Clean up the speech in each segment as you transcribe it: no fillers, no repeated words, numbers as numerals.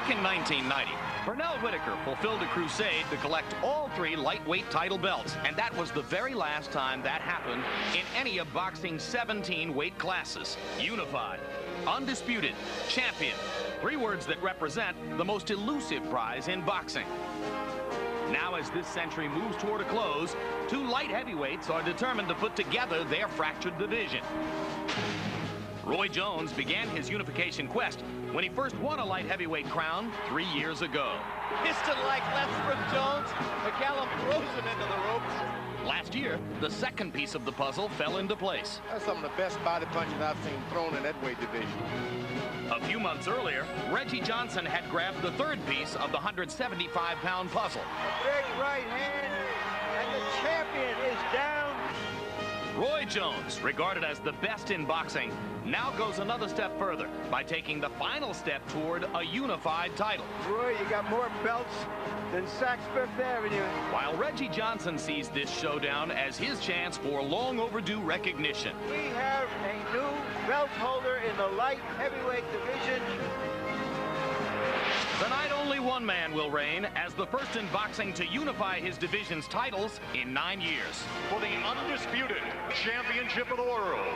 Back in 1990, Pernell Whitaker fulfilled a crusade to collect all 3 lightweight title belts, and that was the very last time that happened in any of boxing's 17 weight classes. Unified, undisputed, champion. 3 words that represent the most elusive prize in boxing. Now, as this century moves toward a close, 2 light heavyweights are determined to put together their fractured division. Roy Jones began his unification quest when he first won a light heavyweight crown 3 years ago. Piston-like left from Jones. McCallum throws him into the ropes. Last year, the second piece of the puzzle fell into place. That's some of the best body punches I've seen thrown in that weight division. A few months earlier, Reggie Johnson had grabbed the 3rd piece of the 175-pound puzzle. Big right hand, and the champion is down. Roy Jones, regarded as the best in boxing, now goes another step further by taking the final step toward a unified title. Roy, you got more belts than Saks Fifth Avenue. While Reggie Johnson sees this showdown as his chance for long overdue recognition. We have a new belt holder in the light heavyweight division. Tonight, only one man will reign as the first in boxing to unify his division's titles in 9 years. For the undisputed championship of the world.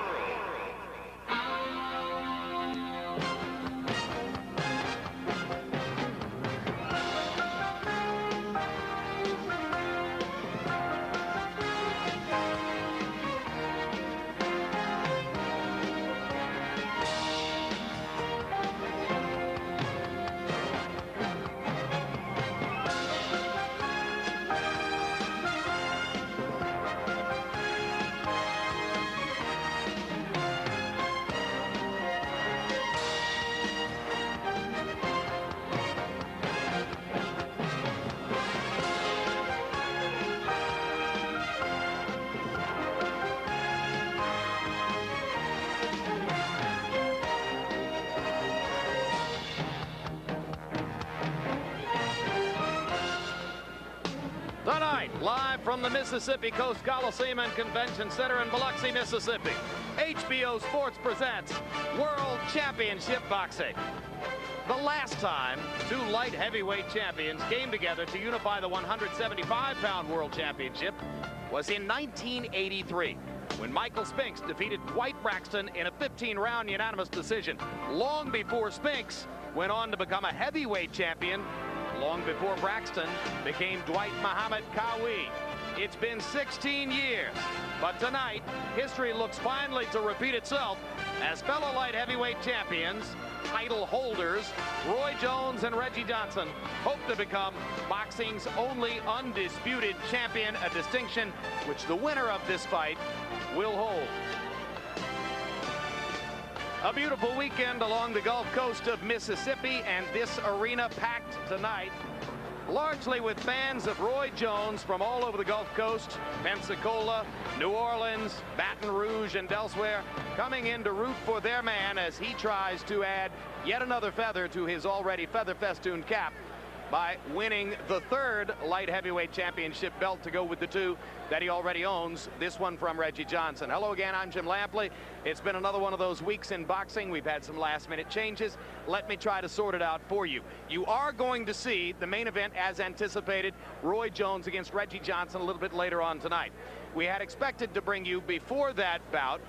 Tonight, live from the Mississippi Coast Coliseum and Convention Center in Biloxi, Mississippi, HBO Sports presents World Championship Boxing. The last time 2 light heavyweight champions came together to unify the 175-pound World Championship was in 1983, when Michael Spinks defeated Dwight Braxton in a 15-round unanimous decision, long before Spinks went on to become a heavyweight champion, long before Braxton became Dwight Muhammad Qawi. It's been 16 years, but tonight, history looks finally to repeat itself as fellow light heavyweight champions, title holders, Roy Jones and Reggie Johnson, hope to become boxing's only undisputed champion, a distinction which the winner of this fight will hold. A beautiful weekend along the Gulf Coast of Mississippi, and this arena packed tonight, largely with fans of Roy Jones from all over the Gulf Coast, Pensacola, New Orleans, Baton Rouge, and elsewhere, coming in to root for their man as he tries to add yet another feather to his already feather-festooned cap by winning the 3rd light heavyweight championship belt to go with the 2 that he already owns, this one from Reggie Johnson. Hello again, I'm Jim Lampley. It's been another one of those weeks in boxing. We've had some last-minute changes. Let me try to sort it out for you. You are going to see the main event as anticipated, Roy Jones against Reggie Johnson, a little bit later on tonight. We had expected to bring you before that bout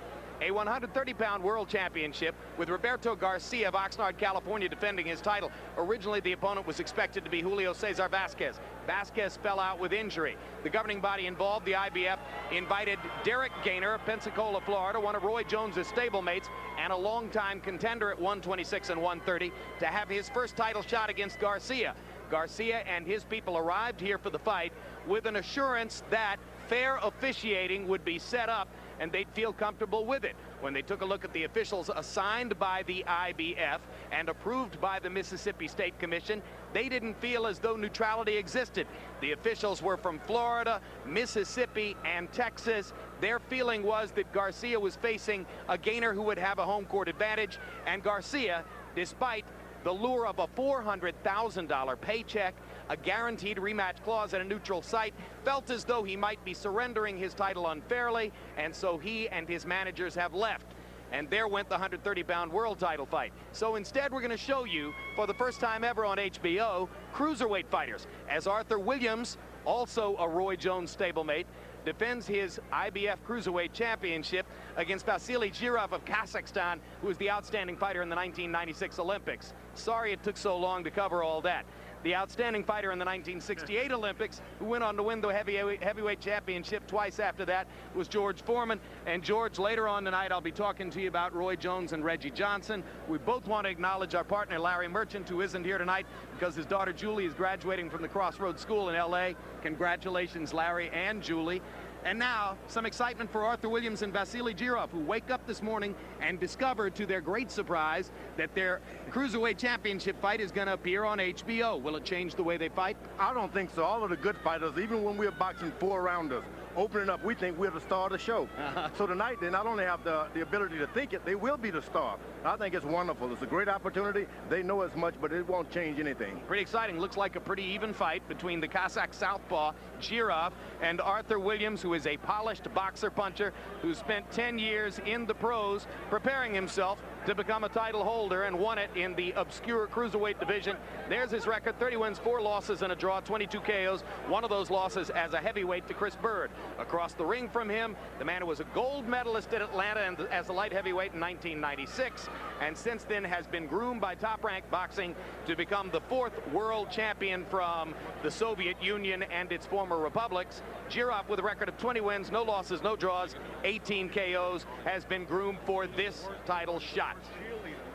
a 130-pound world championship with Roberto Garcia of Oxnard, California, defending his title. Originally, the opponent was expected to be Julio Cesar Vasquez. Vasquez fell out with injury. The governing body involved, the IBF, invited Derek Gaynor of Pensacola, Florida, one of Roy Jones's stablemates and a longtime contender at 126 and 130, to have his first title shot against Garcia. Garcia and his people arrived here for the fight with an assurance that fair officiating would be set up and they'd feel comfortable with it. When they took a look at the officials assigned by the IBF and approved by the Mississippi State Commission, they didn't feel as though neutrality existed. The officials were from Florida, Mississippi, and Texas. Their feeling was that Garcia was facing a Gaynor who would have a home court advantage, and Garcia, despite the lure of a $400,000 paycheck, a guaranteed rematch clause at a neutral site, felt as though he might be surrendering his title unfairly, and so he and his managers have left. and there went the 130-pound world title fight. So instead, we're going to show you, for the first time ever on HBO, cruiserweight fighters, as Arthur Williams, also a Roy Jones stablemate, defends his IBF Cruiserweight Championship against Vassiliy Jirov of Kazakhstan, who was the outstanding fighter in the 1996 Olympics. Sorry it took so long to cover all that. The outstanding fighter in the 1968 Olympics, who went on to win the heavyweight championship twice after that, was George Foreman. And George, later on tonight, I'll be talking to you about Roy Jones and Reggie Johnson. We both want to acknowledge our partner, Larry Merchant, who isn't here tonight because his daughter, Julie, is graduating from the Crossroads School in L.A. Congratulations, Larry and Julie. And now, some excitement for Arthur Williams and Vassiliy Jirov, who wake up this morning and discover, to their great surprise, that their Cruiserweight Championship fight is going to appear on HBO. Will it change the way they fight? I don't think so. All of the good fighters, even when we're boxing 4-rounders, opening up, we think we're the star of the show. So tonight, they not only have the ability to think it, they will be the star. I think it's wonderful. It's a great opportunity. They know as much, but it won't change anything. Pretty exciting. Looks like a pretty even fight between the Kazakh southpaw, Jirov, and Arthur Williams, who is a polished boxer-puncher who spent 10 years in the pros preparing himself to become a title holder and won it in the obscure cruiserweight division. There's his record: 30 wins, 4 losses, and a draw, 22 KOs. One of those losses as a heavyweight to Chris Bird. Across the ring from him, the man who was a gold medalist at Atlanta and as a light heavyweight in 1996, and since then has been groomed by Top Rank Boxing to become the 4th world champion from the Soviet Union and its former republics. Jirov, with a record of 20 wins, no losses, no draws, 18 KOs, has been groomed for this title shot.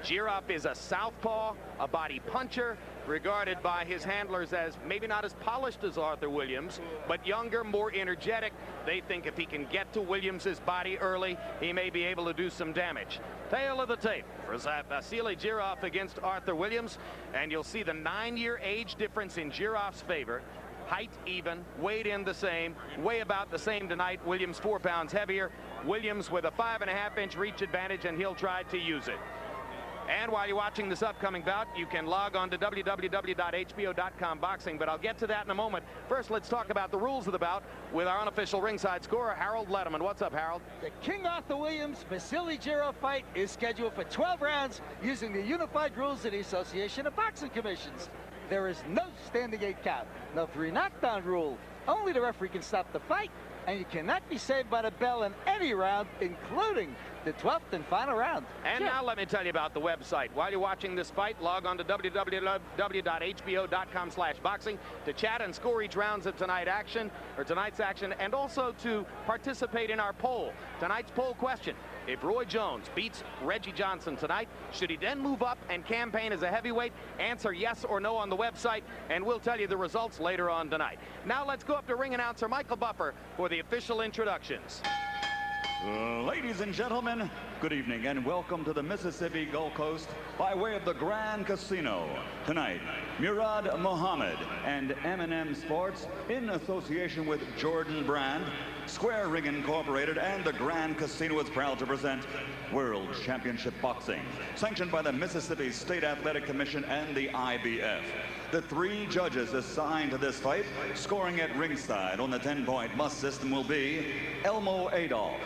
Jirov is a southpaw, a body puncher, regarded by his handlers as maybe not as polished as Arthur Williams, but younger, more energetic. They think if he can get to Williams's body early, he may be able to do some damage. Tail of the tape for Vassiliy Jirov against Arthur Williams, and you'll see the 9-year age difference in Jirov's favor. Height even, weight in the same, weigh about the same tonight. Williams 4 pounds heavier. Williams with a 5.5-inch reach advantage, and he'll try to use it. And while you're watching this upcoming bout, you can log on to www.hbo.com boxing, but I'll get to that in a moment. First, let's talk about the rules of the bout with our unofficial ringside scorer, Harold Letterman. What's up, Harold? The King Arthur Williams Vassiliy Jirov fight is scheduled for 12 rounds using the unified rules of the Association of Boxing Commissions. There is no standing 8 count, no 3 knockdown rule. Only the referee can stop the fight, and you cannot be saved by the bell in any round, including the 12th and final round. And now let me tell you about the website. While you're watching this fight, log on to www.hbo.com/boxing to chat and score each rounds of tonight's action, and also to participate in our poll. Tonight's poll question: if Roy Jones beats Reggie Johnson tonight, should he then move up and campaign as a heavyweight? Answer yes or no on the website, and we'll tell you the results later on tonight. Now let's go up to ring announcer Michael Buffer for the official introductions. Ladies and gentlemen, good evening and welcome to the Mississippi Gulf Coast by way of the Grand Casino. Tonight, Murad Muhammad and M&M Sports, in association with Jordan Brand, Square Ring Incorporated, and the Grand Casino is proud to present World Championship Boxing, sanctioned by the Mississippi State Athletic Commission and the IBF. The 3 judges assigned to this fight, scoring at ringside on the 10-point must system, will be Elmo Adolph,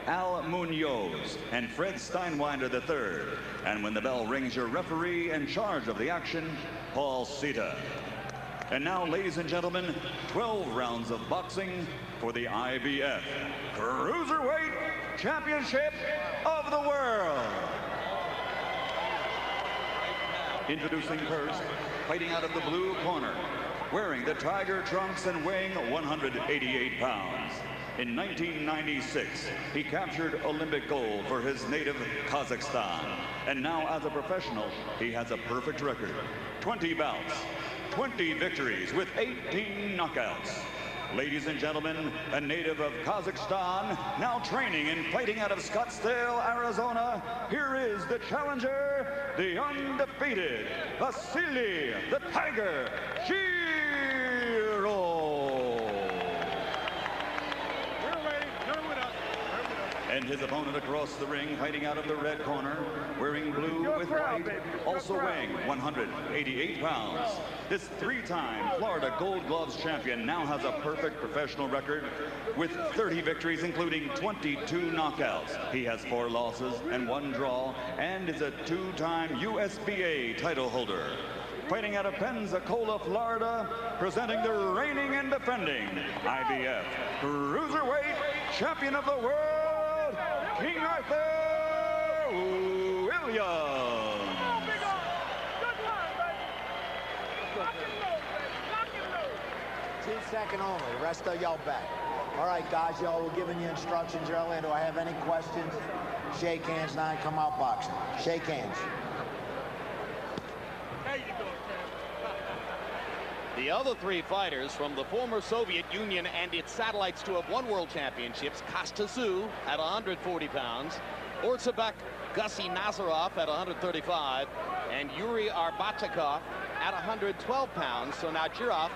Al Munoz, and Fred Steinwinder III. And when the bell rings, your referee in charge of the action, Paul Sita. And now, ladies and gentlemen, 12 rounds of boxing for the IBF Cruiserweight Championship of the World. Introducing first, fighting out of the blue corner, wearing the tiger trunks and weighing 188 pounds. In 1996, he captured Olympic gold for his native Kazakhstan. And now as a professional, he has a perfect record. 20 bouts, 20 victories with 18 knockouts. Ladies and gentlemen, a native of Kazakhstan, now training and fighting out of Scottsdale, Arizona, here is the challenger, the undefeated Vassiliy the Tiger Jirov. And his opponent across the ring, fighting out of the red corner, wearing blue with white, also weighing 188 pounds. This 3-time Florida Gold Gloves champion now has a perfect professional record with 30 victories, including 22 knockouts. He has 4 losses and 1 draw, and is a 2-time USBA title holder. Fighting out of Pensacola, Florida, presenting the reigning and defending IBF Cruiserweight Champion of the World, King Arthur Williams. 2-second only. The rest of y'all back. All right, guys, y'all were giving you instructions earlier. Do I have any questions? Shake hands now and come out boxing. Shake hands. The other 3 fighters from the former Soviet Union and its satellites to have won world championships: Kostasu at 140 pounds, Orzabek Gussie Nazarov at 135, and Yuri Arbatchikov at 112 pounds. So now Jirov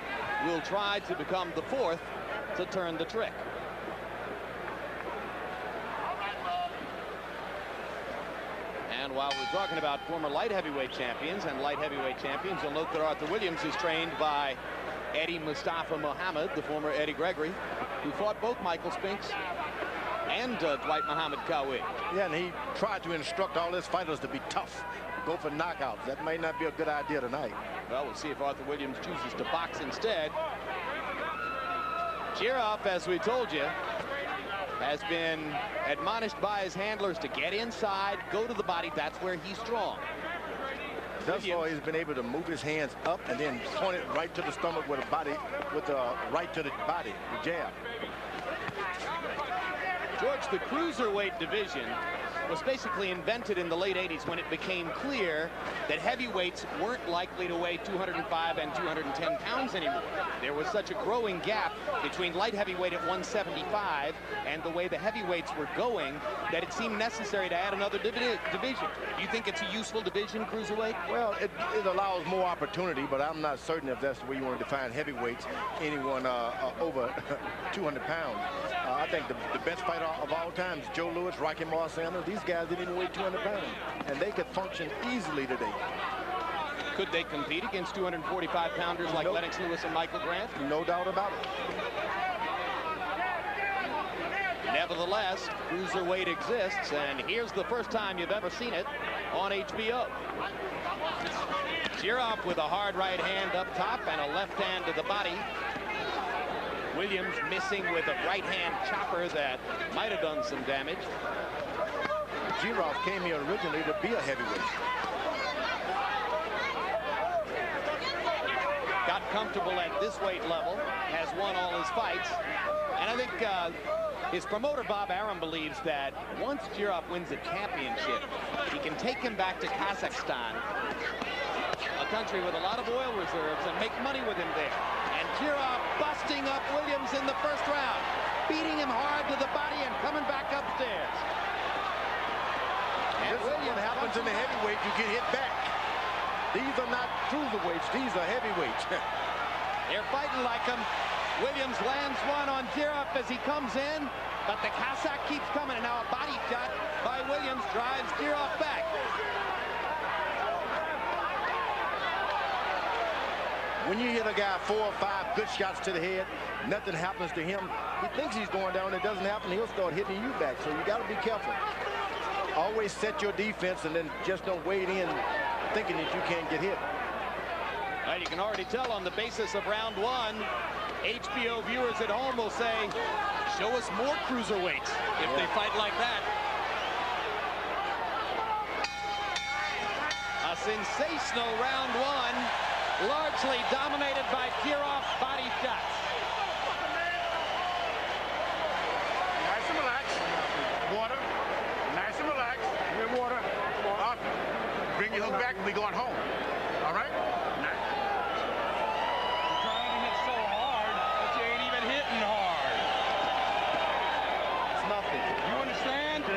will try to become the 4th to turn the trick. And while we're talking about former light heavyweight champions and light heavyweight champions, you'll note that Arthur Williams is trained by Eddie Mustafa Muhammad, the former Eddie Gregory, who fought both Michael Spinks and Dwight Muhammad Kawi. Yeah, and he tried to instruct all his fighters to be tough, go for knockouts. That may not be a good idea tonight. Well, we'll see if Arthur Williams chooses to box instead. Jirov, as we told you, has been admonished by his handlers to get inside, go to the body. That's where he's strong. Thus far, he's been able to move his hands up and then point it right to the stomach with a body, with the right to the body, the jab. George, the cruiserweight division was basically invented in the late 80s when it became clear that heavyweights weren't likely to weigh 205 and 210 pounds anymore. There was such a growing gap between light heavyweight at 175 and the way the heavyweights were going that it seemed necessary to add another division. Do you think it's a useful division, cruiserweight? Well, it allows more opportunity, but I'm not certain if that's the way you want to define heavyweights, anyone over 200 pounds. I think the best fighter of all time is Joe Louis, Rocky Marciano. These guys didn't even weigh 200 pounds, and they could function easily today. Could they compete against 245-pounders like Lennox Lewis and Michael Grant? No doubt about it. Nevertheless, cruiserweight exists, and here's the first time you've ever seen it on HBO. Jirov with a hard right hand up top and a left hand to the body. Williams missing with a right hand chopper that might have done some damage. Jirov came here originally to be a heavyweight. Got comfortable at this weight level, has won all his fights, and I think his promoter Bob Arum believes that once Jirov wins a championship, he can take him back to Kazakhstan, a country with a lot of oil reserves, and make money with him there. And Jirov busting up Williams in the first round, beating him hard to the body and coming back upstairs. And this is what happens in the heavyweight, you get hit back. These are not cruiserweights, these are heavyweights. They're fighting like them. Williams lands one on Jirov as he comes in, but the Kazakh keeps coming, and now a body shot by Williams drives Jirov back. When you hit a guy 4 or 5 good shots to the head, nothing happens to him. He thinks he's going down, it doesn't happen, he'll start hitting you back. So you got to be careful. Always set your defense and then just don't wade in thinking that you can't get hit. Well, you can already tell on the basis of round 1, HBO viewers at home will say, show us more cruiserweights if they fight like that. A sensational round 1, largely dominated by Jirov body shots. Nice and relax. Water. Nice and relax. Get water. Bring your hook back and we going home. All right? Nice. You're trying to hit so hard, but you ain't even hitting hard. It's nothing. You understand?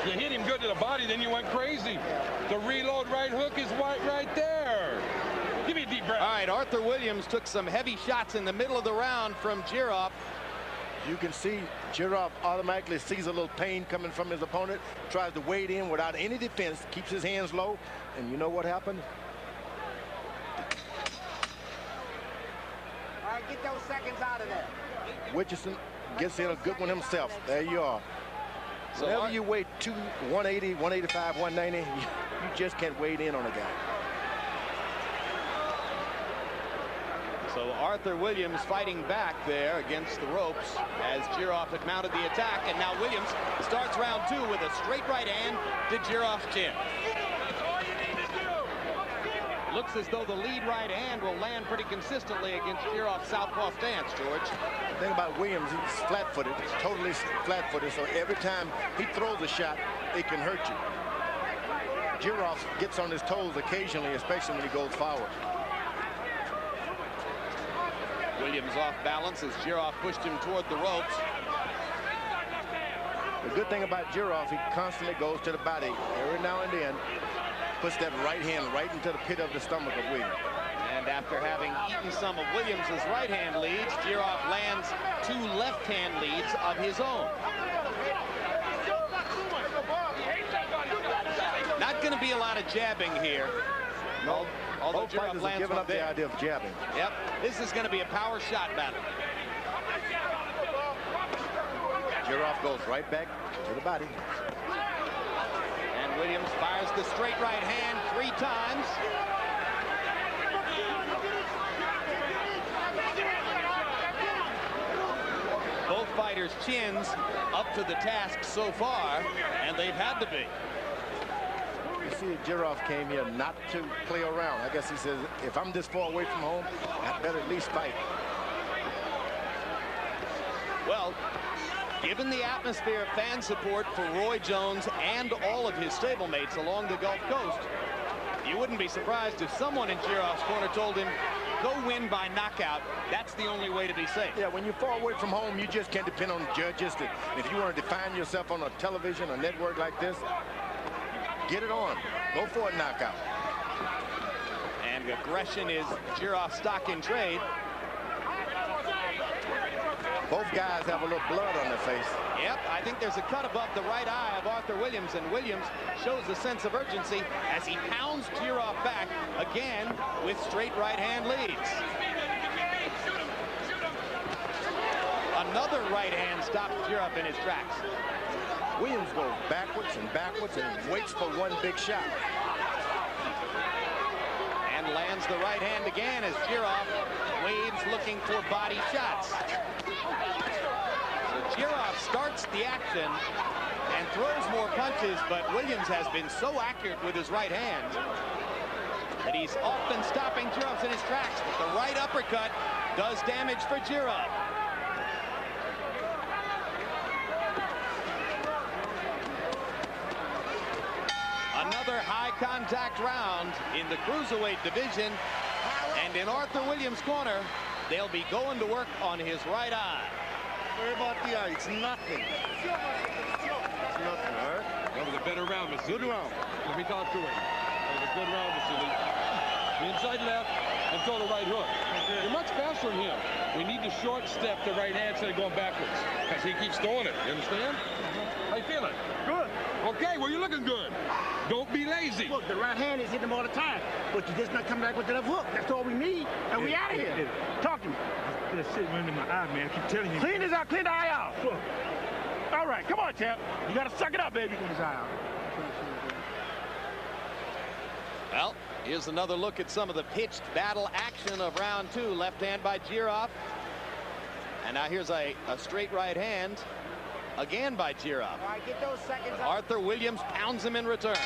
You hit him good to the body, then you went crazy. The reload right hook is right there. Give me a deep breath. All right, Arthur Williams took some heavy shots in the middle of the round from Jirov. You can see Jirov automatically sees a little pain coming from his opponent, tries to wade in without any defense, keeps his hands low, and you know what happened? All right, get those seconds out of there. Richardson gets in a good one himself. There you are. So whenever you weigh 180, 185, 190, you just can't wade in on a guy. So Arthur Williams fighting back there against the ropes as Jirov had mounted the attack, and now Williams starts round 2 with a straight right hand to Jirov's chin. Looks as though the lead right hand will land pretty consistently against Jirov's southpaw stance, George. The thing about Williams, he's flat-footed, totally flat-footed, so every time he throws a shot, it can hurt you. Jirov gets on his toes occasionally, especially when he goes forward. Williams off balance as Jirov pushed him toward the ropes. The good thing about Jirov, he constantly goes to the body. Every now and then, puts that right hand right into the pit of the stomach of Williams. And after having eaten some of Williams's right hand leads, Jirov lands 2 left hand leads of his own. Not going to be a lot of jabbing here. No. Although Both fighters Jirov have given up the idea of jabbing. Yep, this is going to be a power shot battle. Jirov goes right back to the body. And Williams fires the straight right hand 3 times. Both fighters' chins up to the task so far, and they've had to be. You see, Jirov came here not to play around. I guess he says, if I'm this far away from home, I better at least fight. Well, given the atmosphere of fan support for Roy Jones and all of his stablemates along the Gulf Coast, you wouldn't be surprised if someone in Jirov's corner told him, go win by knockout. That's the only way to be safe. Yeah, when you're far away from home, you just can't depend on judges. If you want to define yourself on a television, a network like this, get it on. Go for a knockout. And aggression is Jirov's stock in trade. Both guys have a little blood on their face. Yep, I think there's a cut above the right eye of Arthur Williams, and Williams shows a sense of urgency as he pounds Jirov back again with straight right hand leads. Another right hand stops Jirov in his tracks. Williams goes backwards and waits for one big shot. And lands the right hand again as Jirov waves looking for body shots. So Jirov starts the action and throws more punches, but Williams has been so accurate with his right hand that he's often stopping Jirov in his tracks. But the right uppercut does damage for Jirov. Another high contact round in the cruiserweight division, and in Arthur Williams' corner, they'll be going to work on his right eye. Worry about the eye. It's nothing. It's nothing, all right? That was a better round, Vasiliy. Good round. Let me talk to him. That was a good round, Vasiliy. The inside left and throw the right hook. You're much faster than him. We need to short step the right hand instead of going backwards, because he keeps throwing it. You understand? How you feeling? Good. Okay, well, you're looking good. Don't be lazy. Look, the right hand is hitting him all the time, but you just not come back with the left hook. That's all we need, and we out of here. Talk to me. That shit went in my eye, man. I keep telling you. Clean his eye, clean the eye out. Look. All right, come on, champ. You got to suck it up, baby. Clean his eye out. Well, here's another look at some of the pitched battle action of round 2. Left hand by Jirov. And now here's a straight right hand again by Jirov. All right, get those seconds out. Arthur Williams pounds him in return.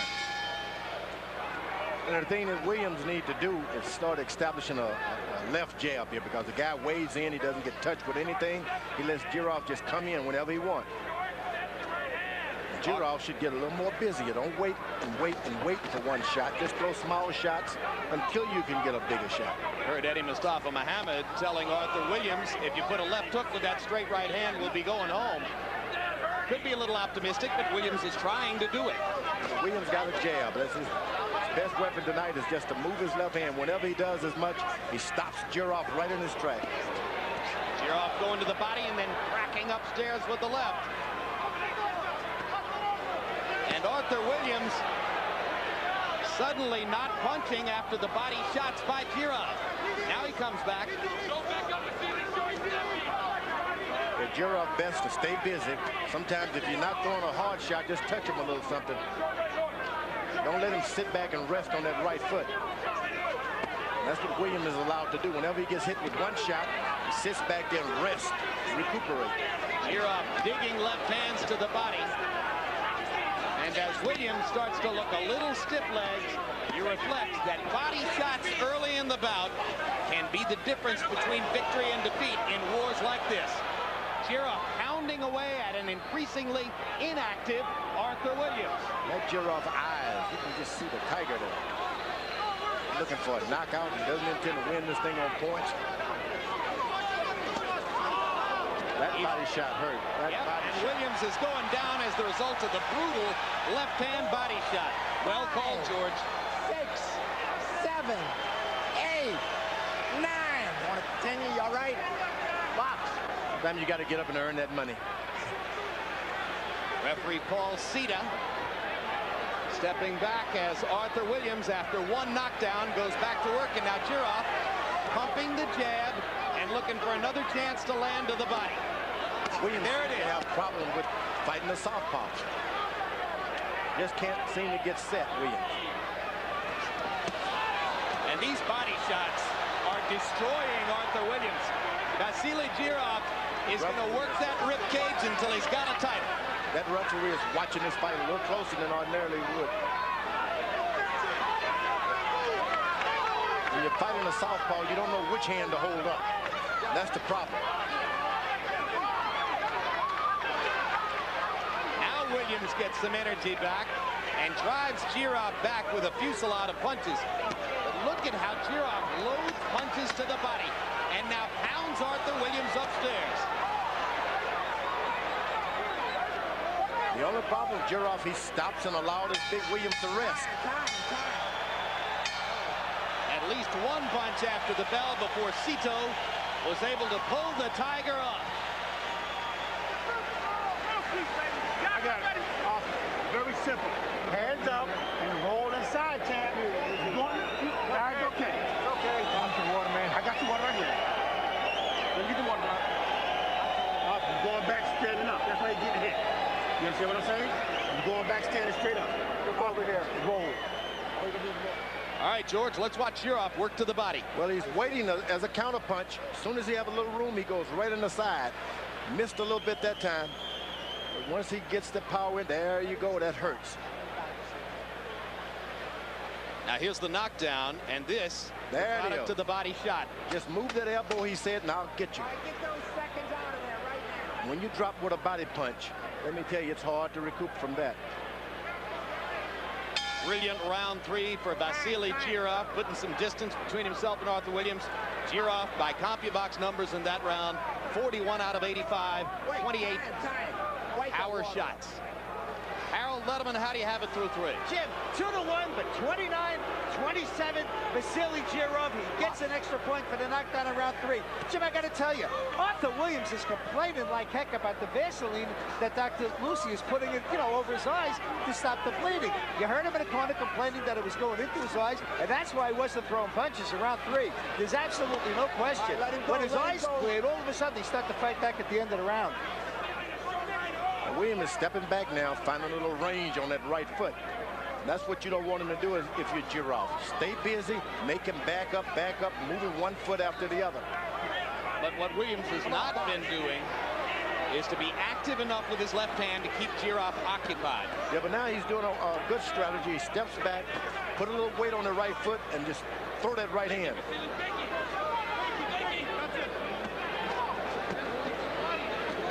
And the thing that Williams needs to do is start establishing a left jab here, because the guy weighs in, he doesn't get touched with anything. He lets Jirov just come in whenever he wants. Jirov should get a little more busy. You don't wait and wait and wait for one shot. Just throw small shots until you can get a bigger shot. Heard Eddie Mustafa Muhammad telling Arthur Williams, if you put a left hook with that straight right hand, we'll be going home. Could be a little optimistic, but Williams is trying to do it. Williams got a jab. That's his best weapon tonight, is just to move his left hand. Whenever he does as much, he stops Jirov right in his tracks. Jirov going to the body and then cracking upstairs with the left. And Arthur Williams suddenly not punching after the body shots by Jirov. Now he comes back. Jirov best to stay busy. Sometimes if you're not throwing a hard shot, just touch him a little something. Don't let him sit back and rest on that right foot. That's what Williams is allowed to do. Whenever he gets hit with one shot, he sits back there and rests, recuperate. Jirov digging left hands to the body. And as Williams starts to look a little stiff-legged, you reflect that body shots early in the bout can be the difference between victory and defeat in wars like this. Jirov pounding away at an increasingly inactive Arthur Williams. That Jirov's eyes, you can just see the tiger there. Looking for a knockout. He doesn't intend to win this thing on points. That body shot hurt. Williams is going down as the result of the brutal left-hand body shot. Well called, George. 6, 7, 8, 9. Want to continue? You all right? Box. Sometimes you got to get up and earn that money. Referee Paul Sita stepping back as Arthur Williams, after one knockdown, goes back to work. And now Jirov pumping the jab and looking for another chance to land to the body. Williams there it is. Have a problem with fighting the southpaw. Just can't seem to get set, Williams. And these body shots are destroying Arthur Williams. Vassiliy Jirov is going to work that rib cage until he's got a title. That referee is watching this fight a little closer than ordinarily would. When you're fighting a southpaw, you don't know which hand to hold up. That's the problem. Now Williams gets some energy back and drives Jirov back with a fusillade of punches. But look at how Jirov loads punches to the body and now pounds Arthur Williams upstairs. The only problem with Jirov, he stops and allows his big Williams to rest. At least one punch after the bell before Cito was able to pull the Tiger up. I got it. Very simple. Hands up and roll inside, champ. You going? That's okay. It's okay. I got the water, man. I got the water right here. Let me get the water, man. I'm going back, standing up. That's why you get hit. You understand what I'm saying? I'm going back, standing straight up. Look over here. Roll. All right, George, let's watch Jirov work to the body. Well, he's waiting as a counterpunch. As soon as he has a little room, he goes right in the side. Missed a little bit that time. But once he gets the power in, there you go. That hurts. Now here's the knockdown, and this there product to the body shot. Just move that elbow, he said, and I'll get you. Get those seconds out of there right now. When you drop with a body punch, let me tell you, it's hard to recoup from that. Brilliant round three for Vassiliy Jirov, putting some distance between himself and Arthur Williams. Jirov, by CompuBox numbers in that round, 41 out of 85, 28 power shots. Harold Letterman, how do you have it through three? Jim, 2-1, but 29-27. Vassiliy Jirov, he gets an extra point for the knockdown in round three. Jim, I got to tell you, Arthur Williams is complaining like heck about the Vaseline that Dr. Lucy is putting it, over his eyes to stop the bleeding. You heard him in the corner complaining that it was going into his eyes, and that's why he wasn't throwing punches in round three. There's absolutely no question. When his eyes cleared, all of a sudden he started to fight back at the end of the round. Williams is stepping back now, finding a little range on that right foot. That's what you don't want him to do if you're Jirov. Stay busy, make him back up, moving one foot after the other. But what Williams has not been doing is to be active enough with his left hand to keep Jirov occupied. Yeah, but now he's doing a good strategy. He steps back, put a little weight on the right foot, and just throw that right hand.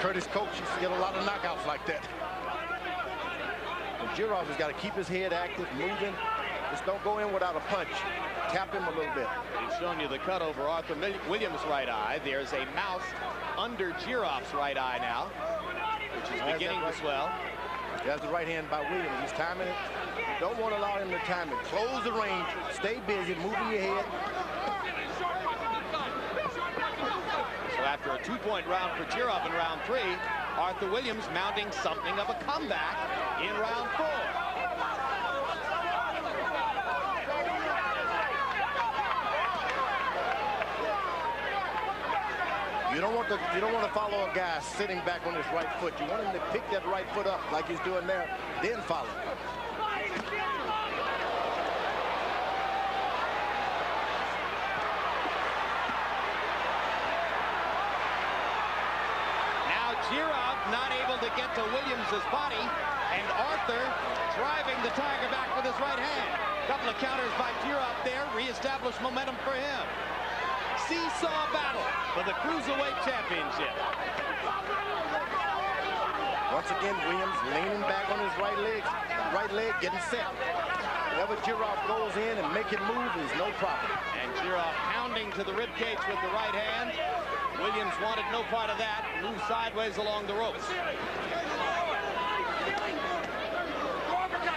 Curtis coaches get a lot of knockouts like that. And Jirov has got to keep his head active, moving. Just don't go in without a punch. Tap him a little bit. He's showing you the cut over Arthur Williams' right eye. There's a mouth under Jirov's right eye now, which is beginning to swell. That's the right hand by Williams. He's timing it. You don't want to allow him to time it. Close the range. Stay busy, moving your head. So after a 2-point round for Jirov in round 3. Arthur Williams mounting something of a comeback in round 4. You don't want to follow a guy sitting back on his right foot. You want him to pick that right foot up like he's doing there, then follow. Now Jirov not able to get to Williams's body, and Arthur driving the Tiger back with his right hand. Couple of counters by Jirov there, reestablished momentum for him. Seesaw battle for the Cruiserweight Championship. Once again, Williams leaning back on his right leg getting set. Whenever Jirov goes in and make it move is no problem. And Jirov pounding to the ribcage with the right hand. Williams wanted no part of that, moved sideways along the ropes.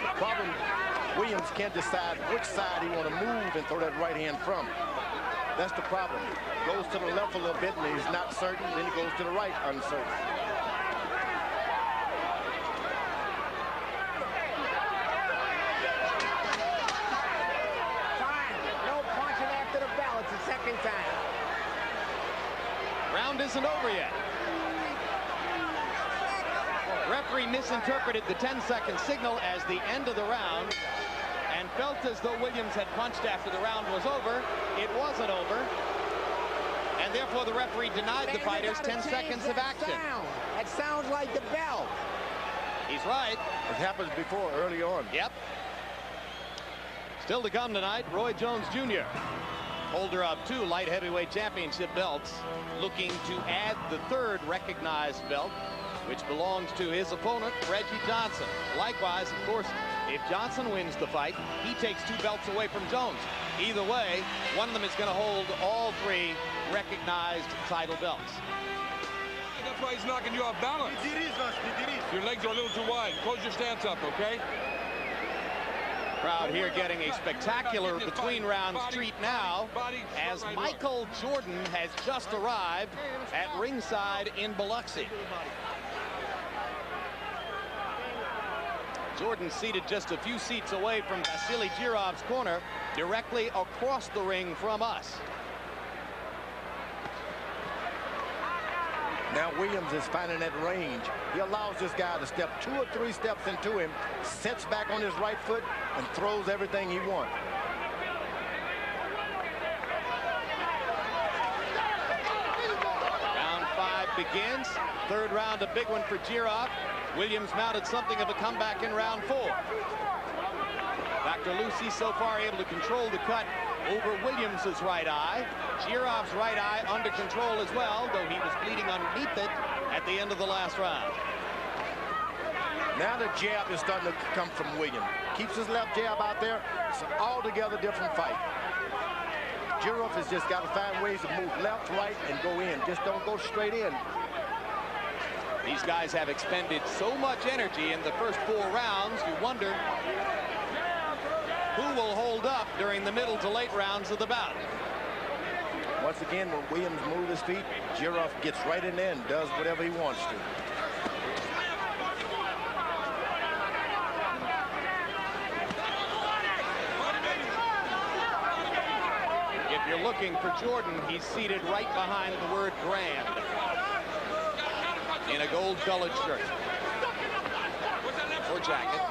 The problem, Williams can't decide which side he want to move and throw that right hand from. That's the problem. Goes to the left a little bit and he's not certain, then he goes to the right uncertain. Time. No punching after the bell. It's the second time. Round isn't over yet. Referee misinterpreted the 10-second signal as the end of the round and felt as though Williams had punched after the round was over. It wasn't over, and therefore the referee denied the fighters 10 seconds of action. That sounds like the bell. He's right. It happens before, early on. Yep. Still to come tonight, Roy Jones Jr., holder of 2 light heavyweight championship belts, looking to add the 3rd recognized belt, which belongs to his opponent, Reggie Johnson. Likewise, of course, if Johnson wins the fight, he takes 2 belts away from Jones. Either way, one of them is going to hold all 3 recognized title belts. That's why he's knocking you off balance. Your legs are a little too wide. Close your stance up, okay? Crowd here getting a spectacular between rounds treat now as Michael Jordan has just arrived at ringside in Biloxi. Jordan seated just a few seats away from Vassiliy Jirov's corner, directly across the ring from us. Now Williams is finding that range. He allows this guy to step 2 or 3 steps into him, sets back on his right foot, and throws everything he wants. Round 5 begins. 3rd round, a big one for Jirov. Williams mounted something of a comeback in round 4. Dr. Lucy so far able to control the cut over Williams's right eye. Jirov's right eye under control as well, though he was bleeding underneath it at the end of the last round. Now the jab is starting to come from Williams. Keeps his left jab out there. It's an altogether different fight. Jirov has just got to find ways to move left, right, and go in. Just don't go straight in. These guys have expended so much energy in the first 4 rounds, you wonder who will hold up during the middle to late rounds of the bout. Once again, when Williams moves his feet, Jirov gets right in there and does whatever he wants to. If you're looking for Jordan, he's seated right behind the word brand in a gold-colored shirt or jacket.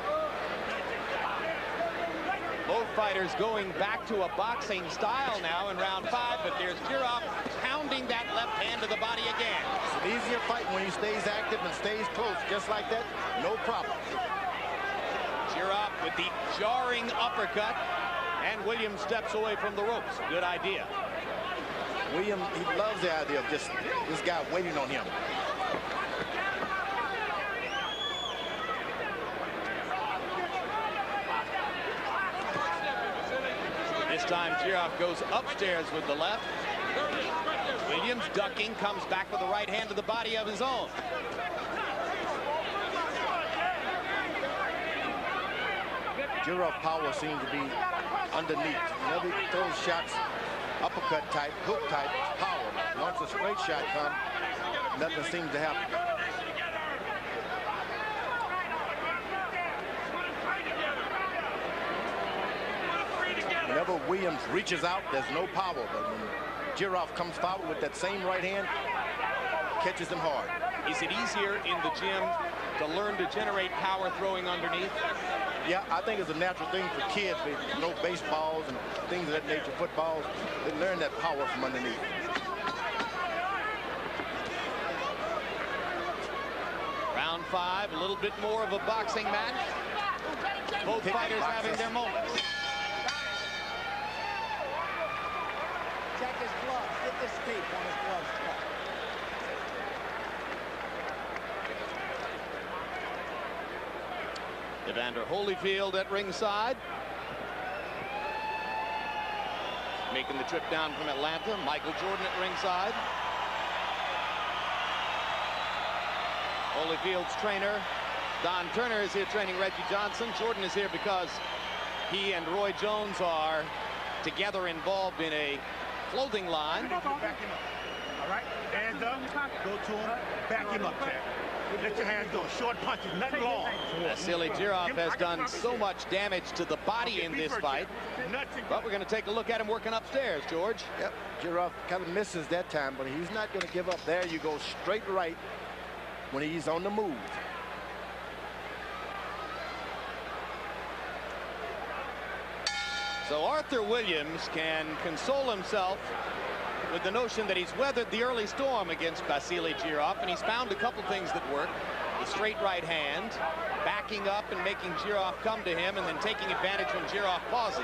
Both fighters going back to a boxing style now in round 5, but there's Jirov pounding that left hand to the body again. It's an easier fight when he stays active and stays close, just like that, no problem. Jirov with the jarring uppercut, and Williams steps away from the ropes. Good idea. Williams, he loves the idea of just this guy waiting on him. This time Jirov goes upstairs with the left. Williams ducking, comes back with the right hand to the body of his own. Jirov power seems to be underneath. Whenever he throws shots, uppercut type, hook type, power. Once a straight shot comes, nothing seems to happen. Whenever Williams reaches out, there's no power. But when Jirov comes forward with that same right hand, catches him hard. Is it easier in the gym to learn to generate power throwing underneath? Yeah, I think it's a natural thing for kids. They know baseballs and things of that nature, footballs. They learn that power from underneath. Round 5, a little bit more of a boxing match. Both fighters having their moments. Check his gloves. Get this tape on his gloves. Evander Holyfield at ringside. Making the trip down from Atlanta. Michael Jordan at ringside. Holyfield's trainer, Don Turner, is here training Reggie Johnson. Jordan is here because he and Roy Jones are together involved in a clothing line. Back him up. All right? Hands up. Go to him. Back him up, Jack. Let your hands go. Short punches, nothing long. Vassiliy Jirov has done so much damage to the body in this fight. But we're going to take a look at him working upstairs, George. Yep, Jirov kind of misses that time, but he's not going to give up. There you go, straight right when he's on the move. So Arthur Williams can console himself with the notion that he's weathered the early storm against Vassiliy Jirov, and he's found a couple things that work. The straight right hand, backing up and making Jirov come to him, and then taking advantage when Jirov pauses.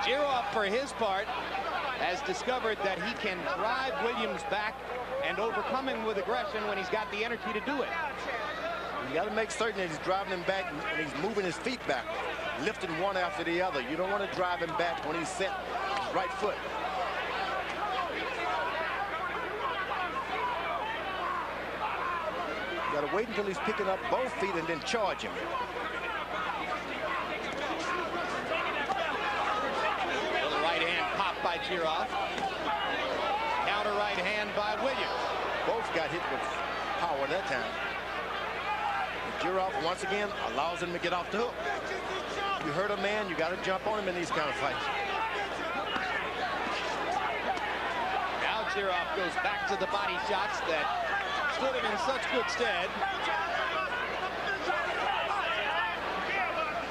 Jirov, for his part, has discovered that he can drive Williams back and overcome him with aggression when he's got the energy to do it. You got to make certain that he's driving him back and he's moving his feet back, lifting one after the other. You don't want to drive him back when he's set his right foot. You got to wait until he's picking up both feet and then charge him. Little right hand pop by Jirov. Counter right hand by Williams. Both got hit with power that time. Jirov, once again, allows him to get off the hook. You hurt a man, you got to jump on him in these kind of fights. Now Jirov goes back to the body shots that stood him in such good stead,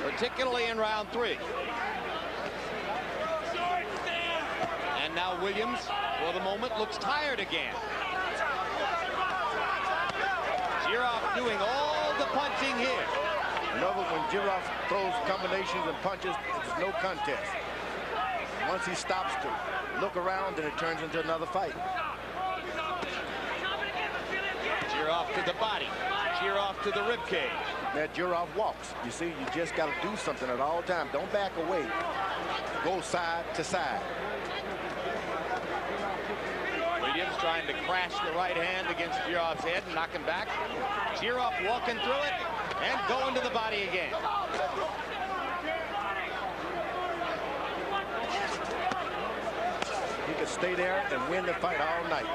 particularly in round 3. And now Williams, for the moment, looks tired again. Jirov doing all the punching here. Remember, when Jirov throws combinations and punches, it's no contest. Once he stops to look around, then it turns into another fight. Jirov to the body. Jirov to the ribcage. Now Jirov walks. You see, you just got to do something at all times. Don't back away. Go side to side. Williams trying to crash the right hand against Jirov's head and knock him back. Jirov walking through it and going to the body again. He could stay there and win the fight all night.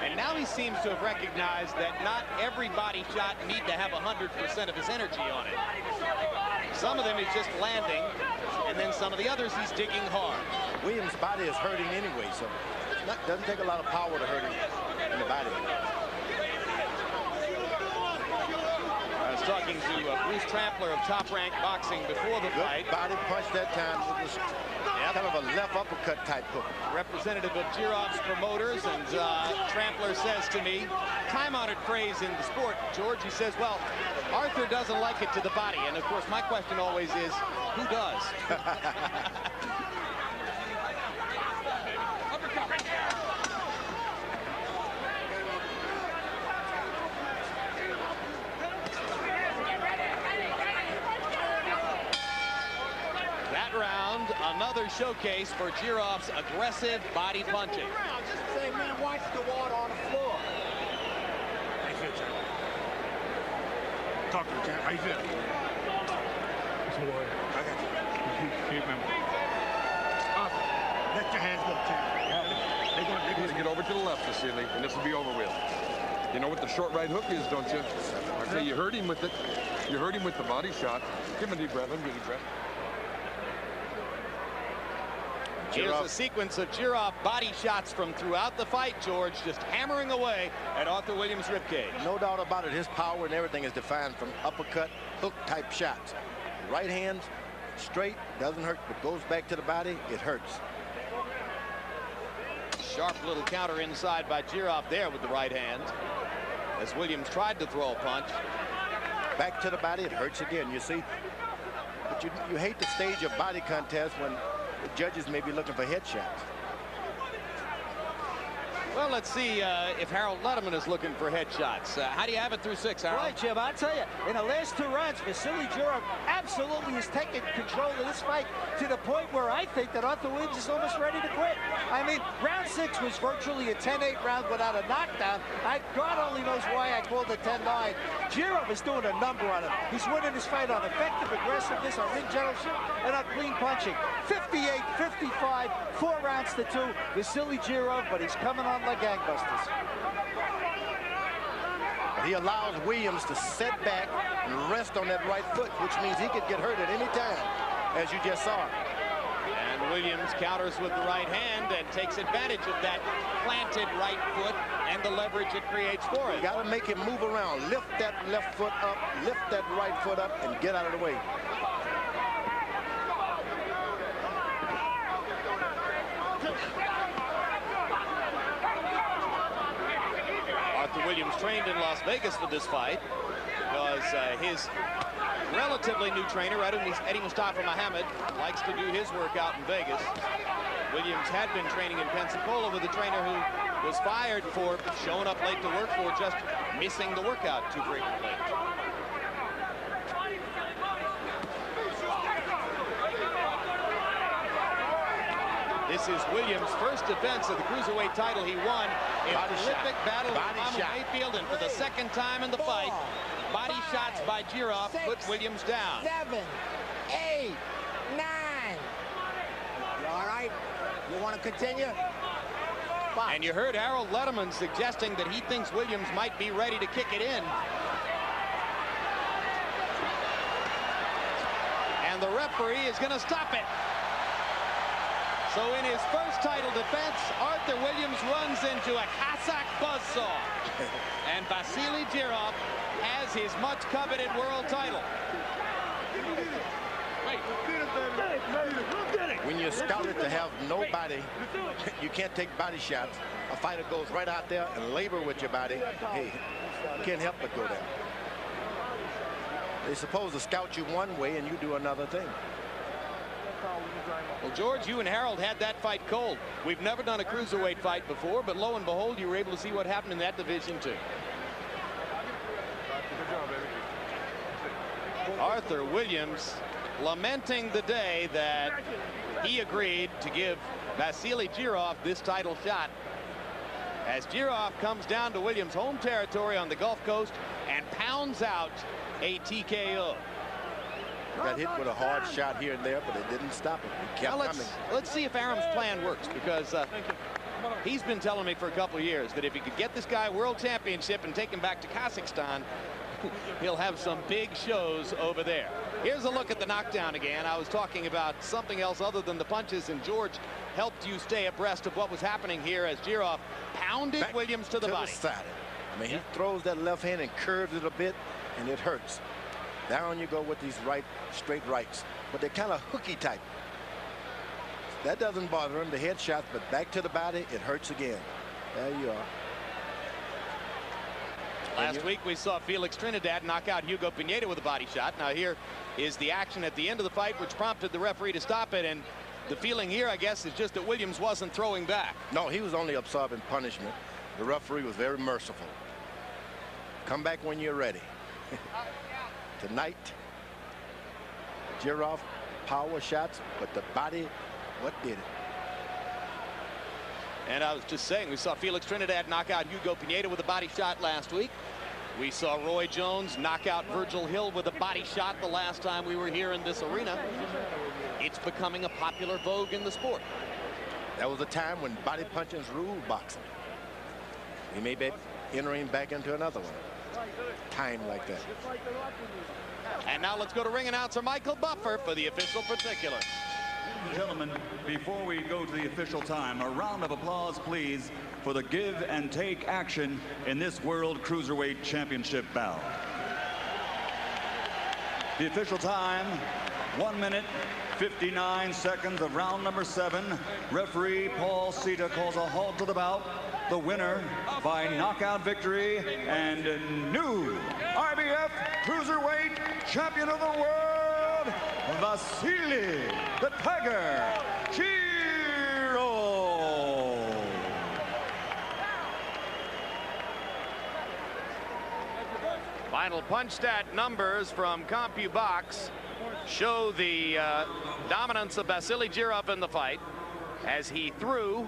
And now he seems to have recognized that not every body shot need to have 100% of his energy on it. Some of them he's just landing, and then some of the others he's digging hard. Williams' body is hurting anyway, so it doesn't take a lot of power to hurt him in the body. I was talking to Bruce Trampler of Top Rank Boxing before the fight. Body punch that time. It was kind of a left uppercut type hook. Representative of Jirov's promoters, and Trampler says to me, time-honored phrase in the sport, George, he says, well, Arthur doesn't like it to the body. And of course, my question always is, who does? Round, another showcase for Jirov's aggressive body punching. Say, man, watch the water on the floor. Talk to him, champ. How you feeling? Don't worry. I got you. Keep him. Let your hands go, champ. They're He's gonna get over to the left, Vassiliy, and this will be over with. You know what the short right hook is, don't you? Okay, you hurt him with it. You hurt him with the body shot. Give him a deep breath. Give him a deep breath. Here's a sequence of Jirov body shots from throughout the fight, George, just hammering away at Arthur Williams' ribcage. No doubt about it. His power and everything is defined from uppercut, hook type shots. Right hands, straight, doesn't hurt, but goes back to the body, it hurts. Sharp little counter inside by Jirov there with the right hand, as Williams tried to throw a punch. Back to the body, it hurts again, you see. But you hate to stage a body contest when the judges may be looking for headshots. Well, let's see if Harold Letterman is looking for headshots. How do you have it through 6, Harold? Right, Jim, I'll tell you, in the last 2 rounds, Vassiliy Jirov absolutely has taken control of this fight to the point where I think that Arthur Williams is almost ready to quit. I mean, round 6 was virtually a 10-8 round without a knockdown. God only knows why I called it 10-9. Jirov is doing a number on him. He's winning his fight on effective aggressiveness, on ring generalship, and on clean punching. 58-55, 4 rounds to 2. Vassiliy Jirov, but he's coming on like gangbusters. He allows Williams to sit back and rest on that right foot, which means he could get hurt at any time, as you just saw. And Williams counters with the right hand and takes advantage of that planted right foot and the leverage it creates for him. You got to make him move around. Lift that left foot up, lift that right foot up, and get out of the way. Arthur Williams trained in Las Vegas for this fight because his relatively new trainer, Eddie Mustafa Muhammad, likes to do his workout in Vegas. Williams had been training in Pensacola with a trainer who was fired for showing up late to work for just missing the workout too frequently. This is Williams' first defense of the cruiserweight title he won in a terrific battle with Muhammad Mayfield, and for the second time in the fight, body shots by Jirov put Williams down. 7, 8, 9. You all right? You want to continue? Box. And you heard Harold Letterman suggesting that he thinks Williams might be ready to kick it in. And the referee is going to stop it. So in his first title defense, Arthur Williams runs into a Cossack buzzsaw. And Vassiliy Jirov has his much-coveted world title. When you're scouted to have no body, you can't take body shots. A fighter goes right out there and labor with your body. Hey, you can't help but go there. They're supposed to scout you one way and you do another thing. Well, George, you and Harold had that fight cold. We've never done a cruiserweight fight before, but lo and behold, you were able to see what happened in that division, too. Arthur Williams lamenting the day that he agreed to give Vassiliy Jirov this title shot, as Jirov comes down to Williams' home territory on the Gulf Coast and pounds out a TKO. Got hit with a hard shot here and there, but it didn't stop him. He kept coming. Let's see if Aram's plan works, because he's been telling me for a couple of years that if he could get this guy a world championship and take him back to Kazakhstan, he'll have some big shows over there. Here's a look at the knockdown again. I was talking about something else other than the punches, and George helped you stay abreast of what was happening here as Jirov pounded Back Williams to the body. Side. I mean, he throws that left hand and curves it a bit, and it hurts. Down you go with these straight rights, but they're kind of hooky type. That doesn't bother him, the headshots, but back to the body, it hurts again. There you are. Last week we saw Felix Trinidad knock out Hugo Pineda with a body shot. Now here is the action at the end of the fight, which prompted the referee to stop it, and the feeling here, I guess, is just that Williams wasn't throwing back. No, he was only absorbing punishment. The referee was very merciful. Come back when you're ready. Tonight, Jirov, power shots, but the body, what did it? And I was just saying, we saw Felix Trinidad knock out Hugo Pineda with a body shot last week. We saw Roy Jones knock out Virgil Hill with a body shot the last time we were here in this arena. It's becoming a popular vogue in the sport. That was a time when body punching ruled boxing. We may be entering back into another one. Time like that. And now let's go to ring announcer Michael Buffer for the official particular. Gentlemen, before we go to the official time, a round of applause, please, for the give and take action in this World Cruiserweight Championship bout. The official time, 1 minute, 59 seconds of round number 7. Referee Paul Sita calls a halt to the bout. The winner by knockout victory and new IBF Cruiserweight Champion of the World, Vassiliy the Tiger Jirov. Final punch stat numbers from CompuBox show the dominance of Vassiliy Jirov in the fight as he threw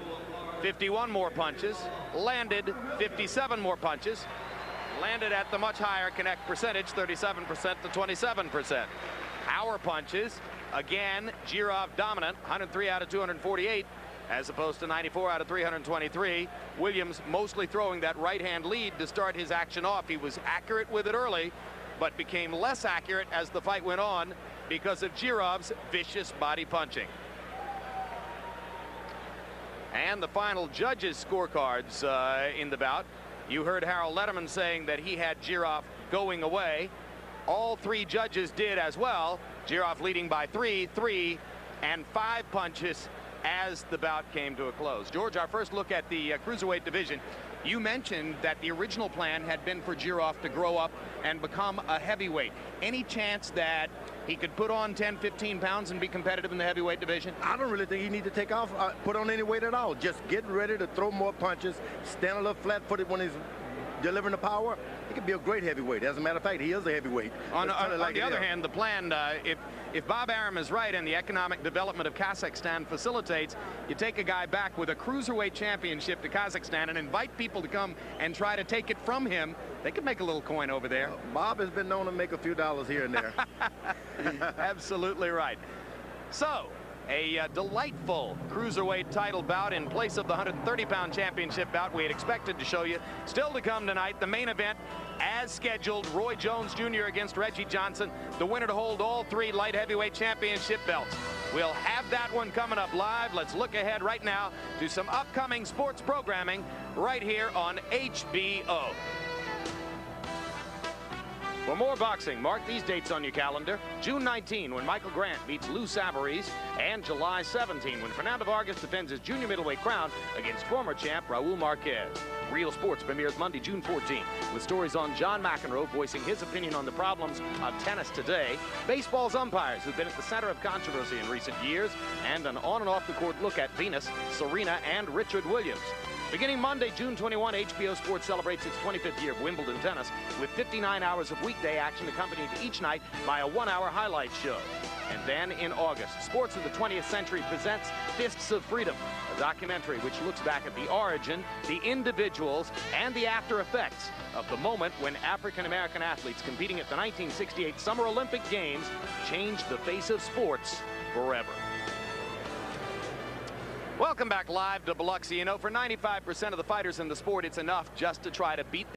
51 more punches, landed 57 more punches, landed at the much higher connect percentage, 37% to 27%. Power punches, again, Jirov dominant, 103 out of 248, as opposed to 94 out of 323. Williams mostly throwing that right-hand lead to start his action off. He was accurate with it early, but became less accurate as the fight went on because of Jirov's vicious body punching. And the final judges' scorecards in the bout. You heard Harold Letterman saying that he had Jirov going away. All 3 judges did as well. Jirov leading by 3, 3, and 5 punches as the bout came to a close. George, our first look at the cruiserweight division. You mentioned that the original plan had been for Jirov to grow up and become a heavyweight. Any chance that he could put on 10, 15 pounds and be competitive in the heavyweight division? I don't really think he needs to take off, put on any weight at all. Just get ready to throw more punches, stand a little flat-footed when he's delivering the power. He could be a great heavyweight. As a matter of fact, he is a heavyweight. On the other hand, the plan, if Bob Arum is right and the economic development of Kazakhstan facilitates, you take a guy back with a cruiserweight championship to Kazakhstan and invite people to come and try to take it from him. They could make a little coin over there. Bob has been known to make a few dollars here and there. Absolutely right. So, a delightful cruiserweight title bout in place of the 130-pound championship bout we had expected to show you. Still to come tonight, the main event as scheduled, Roy Jones Jr. against Reggie Johnson, the winner to hold all 3 light heavyweight championship belts. We'll have that one coming up live. Let's look ahead right now to some upcoming sports programming right here on HBO. For more boxing, mark these dates on your calendar. June 19, when Michael Grant beats Lou Savarese, and July 17, when Fernando Vargas defends his junior middleweight crown against former champ Raul Marquez. Real Sports premieres Monday, June 14, with stories on John McEnroe voicing his opinion on the problems of tennis today, baseball's umpires who've been at the center of controversy in recent years, and an on and off the court look at Venus, Serena, and Richard Williams. Beginning Monday, June 21, HBO Sports celebrates its 25th year of Wimbledon tennis with 59 hours of weekday action accompanied each night by a 1-hour highlight show. And then in August, Sports of the 20th Century presents Fists of Freedom, a documentary which looks back at the origin, the individuals, and the after effects of the moment when African-American athletes competing at the 1968 Summer Olympic Games changed the face of sports forever. Welcome back live to Biloxi. You know, for 95% of the fighters in the sport, it's enough just to try to beat